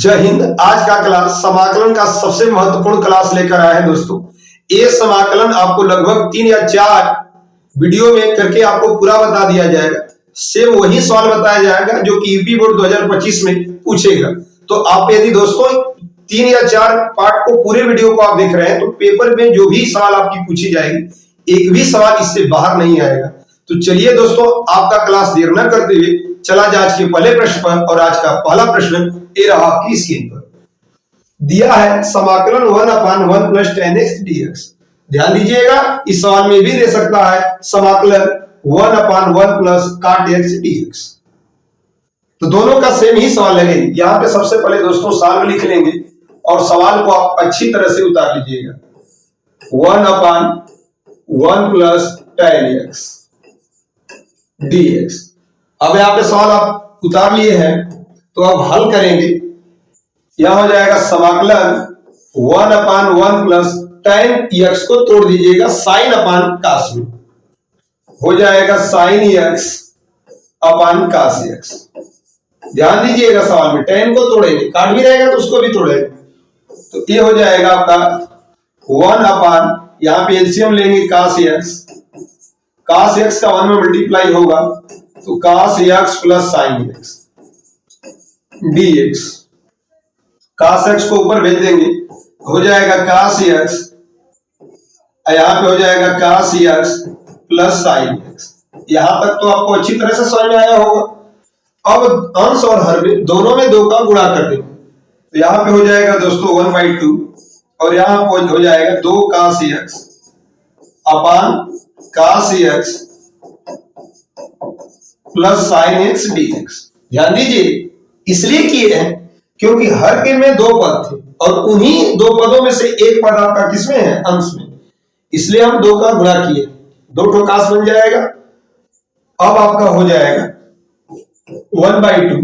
जय हिंद। आज का क्लास समाकलन का सबसे महत्वपूर्ण क्लास लेकर आया है दोस्तों। ये समाकलन आपको लगभग 3 या 4 वीडियो में करके आपको पूरा बता दिया जाएगा। सेम वही सवाल बताया जाएगा जो कि यूपी बोर्ड 2025 में पूछेगा। तो आप यदि दोस्तों 3 या 4 पार्ट को पूरे वीडियो को आप देख रहे हैं तो पेपर में जो भी सवाल आपकी पूछी जाएगी एक भी सवाल इससे बाहर नहीं आएगा। तो चलिए दोस्तों, आपका क्लास देर न करते हुए चला जाए आज के पहले प्रश्न पर। और आज का पहला प्रश्न ये रहा आपकी स्क्रीन पर। दिया है समाकलन 1/1 प्लस tan x dx। ध्यान दीजिएगा, इस सवाल में भी दे सकता है समाकलन 1/1 प्लस cot x dx। तो दोनों का सेम ही सवाल लगेगा। यहां पे सबसे पहले दोस्तों सवाल लिख लेंगे और सवाल को आप अच्छी तरह से उतार लीजिएगा। 1/1 प्लस tan x dx। अब यहाँ पे सवाल आप उतार लिए हैं तो अब हल करेंगे। यह हो जाएगा समाकलन 1/1 प्लस tan x को तोड़ दीजिएगा sin अपान cos में, हो जाएगा sin x अपान cos x। ध्यान दीजिएगा सवाल में tan को तोड़ेंगे, काट भी रहेगा तो उसको भी तोड़ेंगे। तो ये हो जाएगा आपका 1 अपान, यहाँ पे एलसीएम लेंगे cos x का 1 में मल्टीप्लाई होगा तो cos x plus sin x dx। cos x को ऊपर भेज देंगे, हो जाएगा cos x, यहां पे हो जाएगा cos x plus sin x। यहां तक तो आपको अच्छी तरह से समझ में आया होगा। अब अंश और हर में दोनों में 2 का गुणा कर देंगे तो यहां पे हो जाएगा दोस्तों 1/2 और यहां पे हो जाएगा 2 cos x अपान cos x plus sin x dx। ध्यान दीजिए, इसलिए किए हैं क्योंकि हर के में 2 पद थे और उन्हीं 2 पदों में से एक पद आपका किसमें है, अंश में, इसलिए हम 2 का गुणा किए, 2 cos बन जाएगा। अब आपका हो जाएगा 1/2,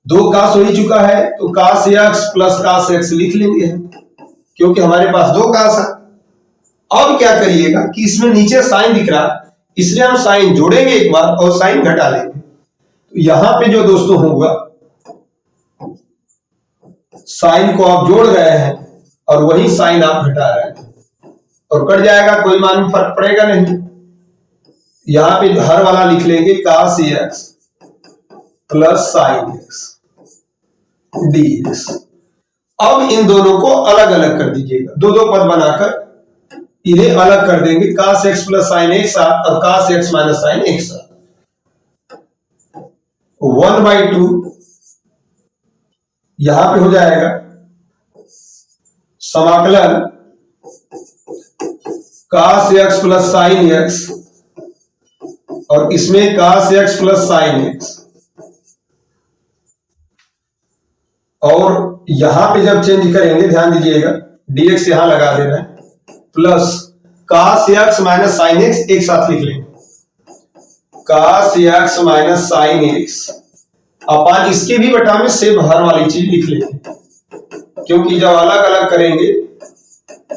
2 cos हो ही चुका है तो cos x plus cos x लिख लेंगे क्योंकि हमारे पास 2 cos है। अब क्या करिएगा कि इसमें नीचे साइन दिख रहा है इसलिए हम साइन जोड़ेंगे एक बार और साइन घटा लेंगे। तो यहां पे जो दोस्तों होगा, साइन को आप जोड़ रहे हैं और वही साइन आप घटा रहे हैं और कट जाएगा, कोई मान में फर्क पड़ेगा नहीं। यहां पे हर वाला लिख लेंगे cos x plus sin x dx। अब इन दोनों को अलग अलग कर दीजिएगा, 2 पद बनाकर इन्हें अलग कर देंगे, cos x plus sin x और cos x minus sin x। 1/2 यहां पे हो जाएगा समाकलन cos x plus sin x और इसमें cos x plus sin x, और यहां पे जब चेंज करेंगे ध्यान दीजिएगा dx यहां लगा देना है plus cos x minus sin x एक साथ लिख लेंगे, cos x minus sin x अपान इसके भी बटा में सेम हर वाली चीज लिख लेंगे क्योंकि जब अलग अलग करेंगे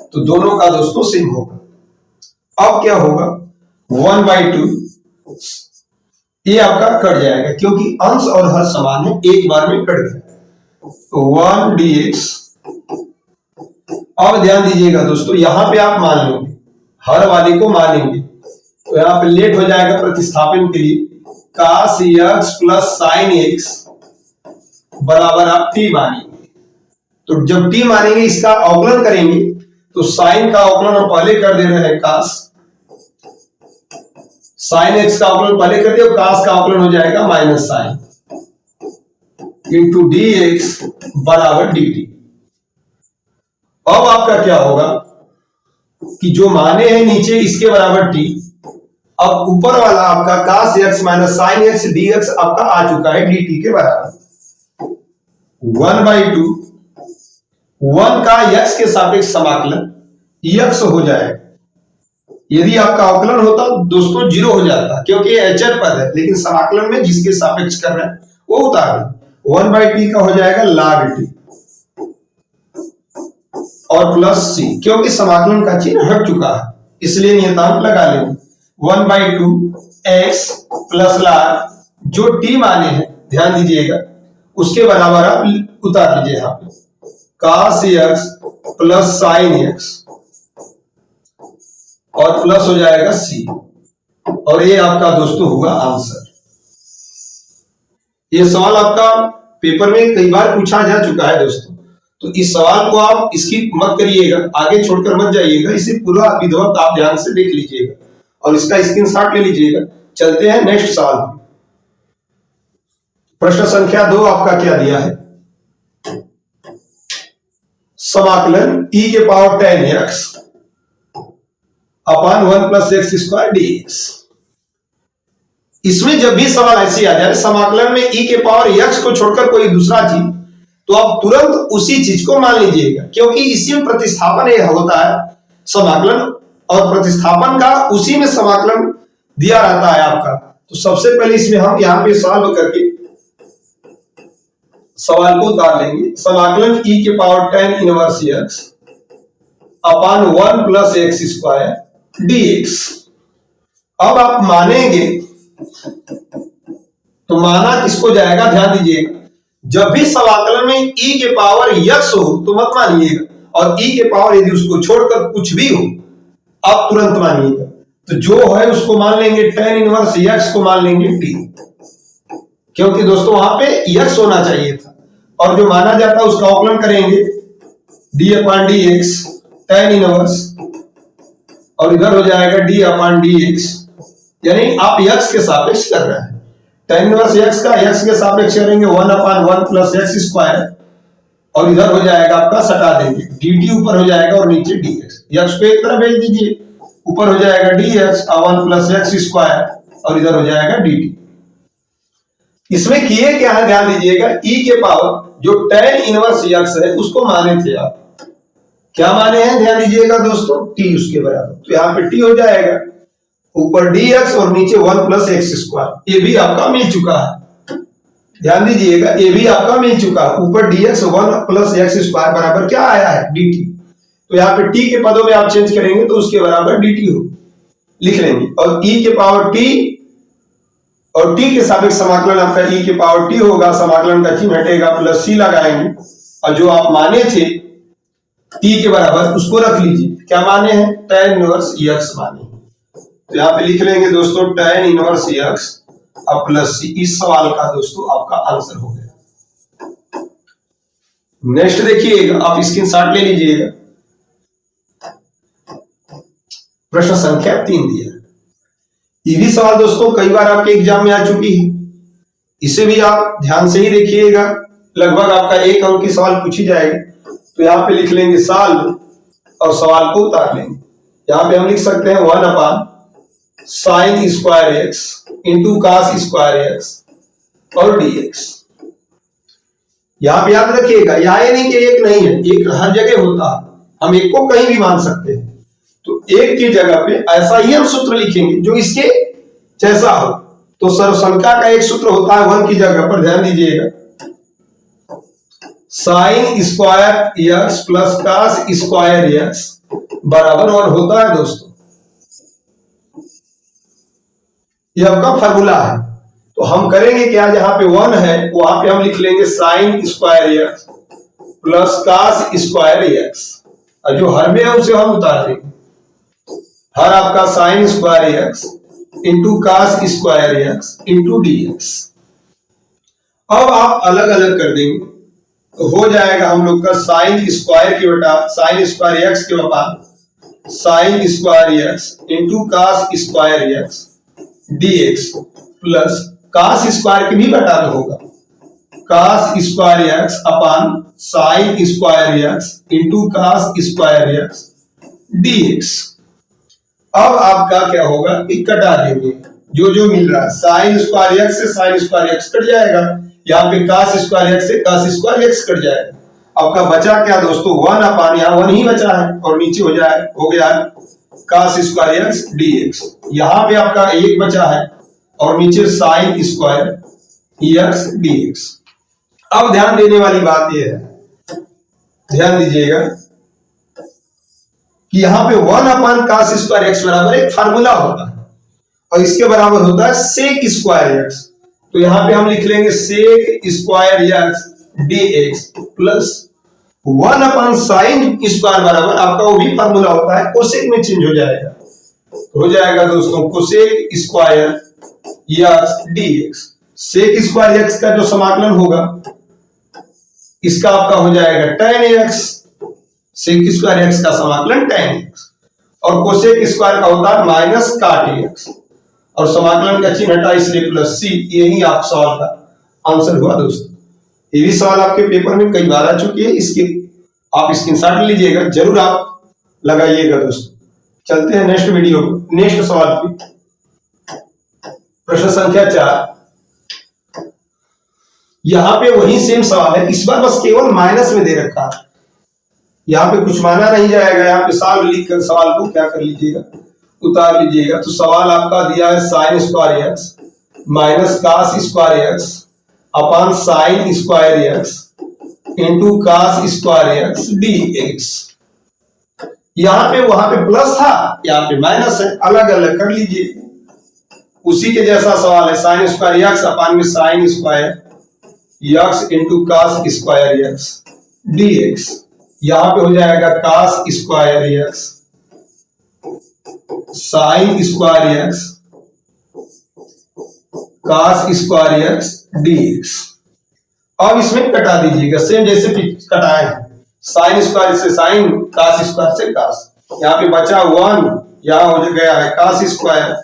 तो दोनों का दोस्तों सेम होगा। अब क्या होगा 1/2 ये आपका कट जाएगा क्योंकि अंश और हर समान है, एक बार में कट गया 1 dx। अब ध्यान दीजिएगा दोस्तों, यहां पे आप मान लोगे, हर वाले को मानेंगे तो यहां पे लेट हो जाएगा प्रतिस्थापन के लिए, cos x plus sin x बराबर आप t मानेंगे। तो जब t मानेंगे इसका अवकलन करेंगे तो sin का अवकलन हम पहले कर दे रहे हैं cos, sin x का अवकलन पहले कर दिया, cos का अवकलन हो जाएगा माइनस sin इंटू dx बराबर dt। अब आपका क्या होगा कि जो माने हैं नीचे इसके बराबर t, अब ऊपर वाला आपका cos x minus sin x dx आपका आ चुका है dt के बराबर 1/2। 1 का x के सापेक्ष समाकलन x हो जाएगा। यदि आपका अवकलन होता दोस्तों 0 हो जाता क्योंकि अचर पद है, लेकिन समाकलन में जिसके सापेक्ष कर रहे हैं वो उतार दें। 1/t का हो जाएगा log t और प्लस c, क्योंकि समाकलन का चिन्ह हट चुका है इसलिए नियतांक लगा लेंगे 1/2 x प्लस log, जो t माने हैं ध्यान दीजिएगा उसके बराबर आप उतार लीजिए यहाँ पे cos x plus sin x और प्लस हो जाएगा c, और ये आपका दोस्तों होगा आंसर। ये सवाल आपका पेपर में कई बार पूछा जा चुका है दोस्तों, तो इस सवाल को आप स्किप मत करिएगा, आगे छोड़कर मत जाइएगा, इसे पूरा विधिवत आप ध्यान से देख लीजिएगा और इसका स्क्रीनशॉट ले लीजिएगा। चलते हैं नेक्स्ट सवाल पे। प्रश्न संख्या 2 आपका क्या दिया है? समाकलन e के पावर 10x अपान 1 प्लस एक्स स्क्वायर dx। इसमें जब भी सवाल ऐसे आ जाए समाकलन में e के पावर x को छोड़कर कोई दूसरा चीज, तो आप तुरंत उसी चीज को मान लीजिएगा, क्योंकि इसी में प्रतिस्थापन यह होता है समाकलन, और प्रतिस्थापन का उसी में समाकलन दिया रहता है आपका। तो सबसे पहले इसमें हम यहाँ पे सॉल्व करके सवाल को उतार लेंगे। समाकलन e के पावर 10 इनवर्स x अपान 1 प्लस एक्स स्क्वायर dx। अब आप मानेंगे तो माना किसको जाएगा, ध्यान दीजिएगा, जब भी समाकलन में e के पावर x हो तो मत मानिएगा, और e के पावर यदि उसको छोड़कर कुछ भी हो आप तुरंत मानिएगा। तो जो है उसको मान लेंगे tan इनवर्स x को मान लेंगे t, क्योंकि दोस्तों वहां पे x होना चाहिए था, और जो माना जाता है उसका अवकलन करेंगे d अपान dx tan इनवर्स, और इधर हो जाएगा d अपान dx, यानी आप x के सापेक्ष कर रहे हैं। tan इनवर्स x का x के सापेक्ष करेंगे 1 अपान 1 प्लस एक्स स्क्वायर, और इधर हो जाएगा आपका सटा देंगे dt ऊपर हो जाएगा और नीचे dx, x को एक तरफ भेज दीजिए, ऊपर हो जाएगा dx 1 प्लस एक्स स्क्वायर और इधर हो जाएगा dt। इसमें किए क्या है, ध्यान दीजिएगा, e के पावर जो tan इनवर्स x है उसको माने थे आप, क्या माने हैं, ध्यान दीजिएगा दोस्तों, t उसके बराबर, तो यहाँ पे t हो जाएगा ऊपर dx और नीचे 1 प्लस एक्स स्क्वायर, ये भी आपका मिल चुका है, ध्यान दीजिएगा, ये भी आपका मिल चुका है, ऊपर dx 1 प्लस एक्स स्क्वायर बराबर क्या आया है, dt। तो यहाँ पे t के पदों में आप चेंज करेंगे तो उसके बराबर dt हो लिख लेंगे, और e के पावर t और t के सापेक्ष समाकलन आपका e के पावर t होगा, समाकलन का चिन्ह हटेगा, प्लस c लगाएंगे, और जो आप माने थे t के बराबर उसको रख लीजिए, क्या माने हैं, tan इनवर्स x माने। तो यहाँ पे लिख लेंगे दोस्तों tan इनवर्स x अब प्लस c, इस सवाल का दोस्तों आपका आंसर हो गया। नेक्स्ट देखिएगा, आप स्क्रीनशॉट ले लीजिएगा, प्रश्न संख्या 3 दिया है। ये भी सवाल दोस्तों कई बार आपके एग्जाम में आ चुकी है, इसे भी आप ध्यान से ही देखिएगा, लगभग आपका 1 अंक की सवाल पूछी जाएगी। तो यहाँ पे लिख लेंगे सॉल्व और सवाल को उतार लेंगे। यहाँ पे हम लिख सकते हैं 1 upon sine square x into cos square x और dx। यहाँ पे याद रखिएगा, यहाँ नहीं कि एक नहीं है, एक हर जगह होता है, हम एक को कहीं भी मान सकते हैं। तो एक की जगह पे ऐसा ही हम सूत्र लिखेंगे जो इसके जैसा हो। तो सर्वसंख्या का एक सूत्र होता है 1 की जगह पर, ध्यान दीजिएगा, sine square x plus cos square x बराबर 1 होता है दोस्तों। यह आपका फॉर्मूला है। तो हम करेंगे क्या, जहां पे 1 है वहां पे हम लिख लेंगे sine square x plus cos square x, और जो हर में है उसे हम उतार देंगे, हर आपका sine square x into cos square x into dx। अब आप अलग अलग कर देंगे तो हो जाएगा हम लोग का साइन स्क्वायर की बटा साइन स्क्वायर एक्स के बटा sine square x into cos square x dx plus cos square की भी बटा में होगा cos square x upon sine square x into cos square x dx। अब आपका क्या होगा, कटा देंगे, जो जो मिल रहा है साइन स्क्वायर एक्स से साइन स्क्वायर एक्स कट जाएगा, यहाँ पे कास स्क्वायर एक्स से कास स्क्वायर एक्स कट जाएगा। आपका बचा क्या दोस्तों, 1 अपान, यहाँ 1 ही बचा है और नीचे हो गया कास स्क्वायर एक्स dx। यहाँ पे आपका 1 बचा है और नीचे साइन स्क्वायर एक्स dx। अब ध्यान देने वाली बात यह है, ध्यान दीजिएगा कि यहाँ पे 1 अपान कास स्क्वायर एक्स बराबर एक फार्मूला होता है, और इसके बराबर होता है सेक स्क्वायर एक्स। तो यहां पे हम लिख लेंगे sec square x d x plus 1/sin square बराबर आपका वो भी फार्मूला होता है, कोसेक में चेंज हो जाएगा, हो जाएगा दोस्तों cosec square x d x. Sec square x का जो समाकलन होगा इसका आपका हो जाएगा tan x, sec square x का समाकलन tan एक्स, और कोसेक स्क्वायर का होता है माइनस काट एक्स, और समाकलन का चिन्ह हटा इसलिए प्लस सी। यही आप सवाल का आंसर हुआ दोस्तों। ये भी सवाल आपके पेपर में कई बार आ चुकी है, इसके आप स्क्रीनशॉट लीजिएगा, जरूर आप लगाइएगा दोस्तों। चलते हैं नेक्स्ट वीडियो, नेक्स्ट सवाल पे। प्रश्न संख्या 4, यहां पे वही सेम सवाल है, इस बार बस केवल माइनस में दे रखा है, यहाँ पे कुछ माना नहीं जाएगा। यहाँ पे सॉल्व लिख कर सवाल को क्या कर लीजिएगा, उतार लीजिएगा। तो सवाल आपका दिया है sine square x minus cos square x upon sine square x into cos square x d x. यहाँ पे वहां पे प्लस था, यहाँ पे माइनस है, अलग अलग कर लीजिए। उसी के जैसा सवाल है, साइन स्क्वायर एक्स अपॉन में sine square x into cos square x d x. यहां पे हो जाएगा cos square x sine square x cos square x d x. अब इसमें कटा दीजिएगा सेम जैसे कटाए, साइन स्क्वायर से साइन, कास स्क्वायर से कास। यहाँ पे बचा 1, यहाँ हो गया है कास स्क्वायर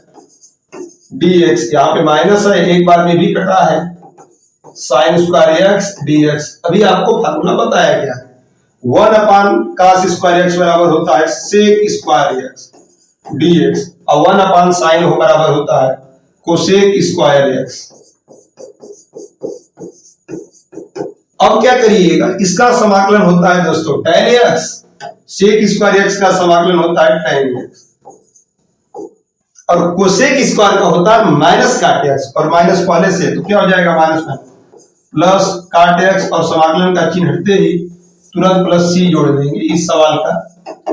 डी एक्स, यहाँ पे माइनस है, एक बार में भी कटा है sine square x d x. अभी आपको फार्मूला बताया गया है, 1 कास स्क्वायर एक्स बराबर होता है sec square x d x, और 1 साइन हो बराबर होता है कोसेक स्क्वायर एक्स। अब क्या करिएगा, इसका समाकलन होता है दोस्तों tan x, sec square x का समाकलन होता है tan एक्स, और कोसेक स्क्वायर का होता है माइनस काट एक्स, और माइनस पहले से तो क्या हो जाएगा माइनस में प्लस काट एक्स, और समाकलन का चिन्ह हटते ही तुरंत प्लस सी जोड़ देंगे। इस सवाल का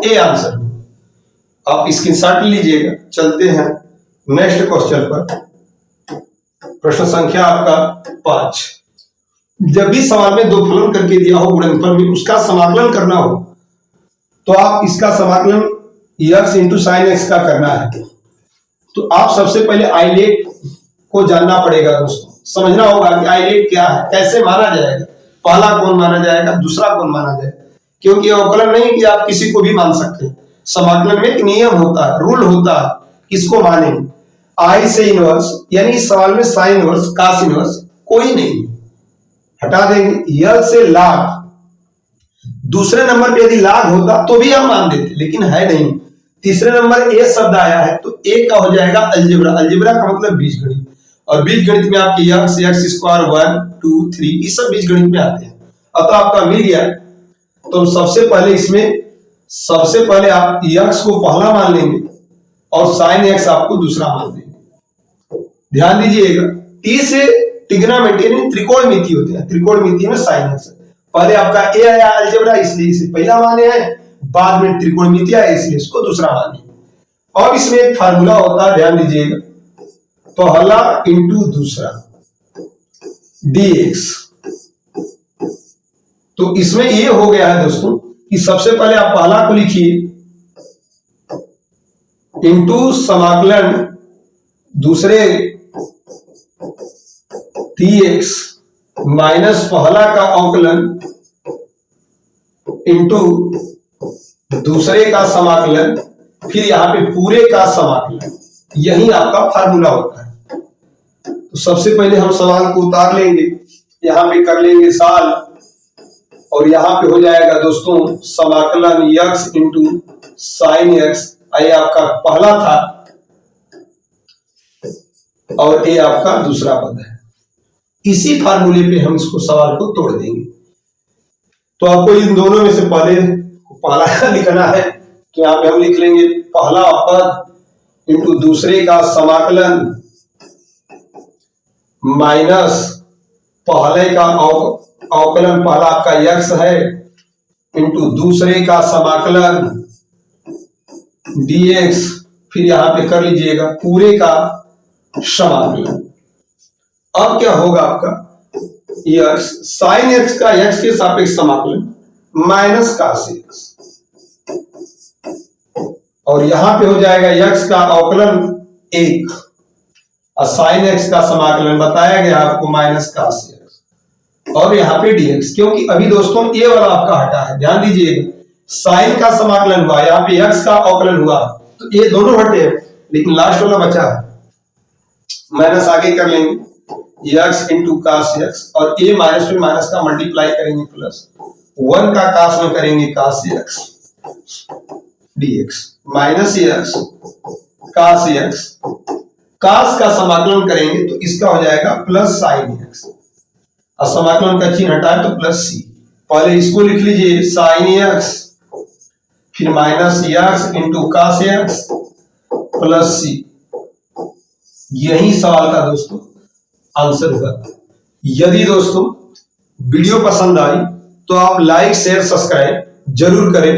ए आंसर आप स्क्रीनशॉट लीजिएगा। चलते हैं नेक्स्ट क्वेश्चन पर। प्रश्न संख्या आपका 5, जब भी सवाल में दो फलन करके दिया हो गुणनफल में, उसका समाकलन करना हो तो आप इसका समाकलन एक्स इंटू साइन एक्स का करना है। तो आप सबसे पहले आइलेट को जानना पड़ेगा दोस्तों, समझना होगा कि आइलेट क्या है, कैसे माना जाएगा, पहला कौन माना जाएगा, दूसरा कौन माना जाएगा, क्योंकि अवकलन नहीं कि आप किसी को भी मान सकते हैं। समाकलन में एक नियम होता है, रूल होता है, किसको माने। आई से इनवर्स, यानी इस सवाल में साइन इनवर्स कास इनवर्स कोई नहीं, हटा देंगे। यल से लाग, दूसरे नंबर पे यदि लाग होता तो भी हम मान देते, लेकिन है नहीं। तीसरे नंबर ए शब्द आया है तो ए का हो जाएगा अलजेब्रा। अलजेब्रा का मतलब बीजगणित, और बीजगणित में आपकी एक्स एक्स स्क्वायर 1 2 3 ये सब बीजगणित में आते हैं। अब तो आपका मिल गया, तो सबसे पहले इसमें सबसे पहले आप एक्स को पहला मान लेंगे और साइन एक्स आपको दूसरा मान देंगे। ध्यान दीजिएगा, टी से ट्रिग्नोमेट्री त्रिकोणमिति होते हैं, त्रिकोणमिति में साइन एक्स पहले आपका ए आया अलजेब्रा, इसलिए इसे पहला माने हैं, बाद में त्रिकोणमिति आया इसलिए इसको दूसरा माने। और इसमें एक फार्मूला होता है, ध्यान दीजिएगा, पहला इंटू दूसरा dx। तो इसमें ये हो गया है दोस्तों कि सबसे पहले आप पहला को लिखिए इंटू समाकलन दूसरे dx माइनस पहला का अवकलन इंटू दूसरे का समाकलन, फिर यहां पे पूरे का समाकलन। यही आपका फार्मूला होता है। तो सबसे पहले हम सवाल को उतार लेंगे, यहां पे कर लेंगे साल, और यहां पे हो जाएगा दोस्तों समाकलन x इंटू साइन एक्स। ये आपका पहला था और ये आपका दूसरा पद है। इसी फार्मूले पे हम इसको सवाल को तोड़ देंगे। तो आपको इन दोनों में से पहला लिखना है, तो यहां पे हम लिख लेंगे पहला पद इंटू दूसरे का समाकलन माइनस पहले का अवकलन, पहला आपका x है, इंटू दूसरे का समाकलन dx, फिर यहां पे कर लीजिएगा पूरे का समाकलन। अब क्या होगा आपका x साइन x का x के सापेक्ष समाकलन माइनस cos x, और यहां पे हो जाएगा x का अवकलन 1 और साइन x का समाकलन बताया गया आपको माइनस cos x, और यहाँ पे dx, क्योंकि अभी दोस्तों ये वाला आपका हटा है, ध्यान दीजिएगा साइन का समाकलन हुआ, यहाँ पे x का अवकलन हुआ, तो ये दोनों हटे हैं, लेकिन लास्ट वाला बचा है, माइनस आगे कर लेंगे x इंटू cos x, और a माइनस में माइनस का मल्टीप्लाई करेंगे प्लस 1 का cos में करेंगे cos x dx minus x cos x, cos का समाकलन करेंगे तो इसका हो जाएगा प्लस sin x, और समाकलन का चिन्ह हटाए तो प्लस c, पहले इसको लिख लीजिए sin x, फिर minus x into cos x plus c। यही सवाल का दोस्तों आंसर हुआ। यदि दोस्तों वीडियो पसंद आई तो आप लाइक शेयर सब्सक्राइब जरूर करें।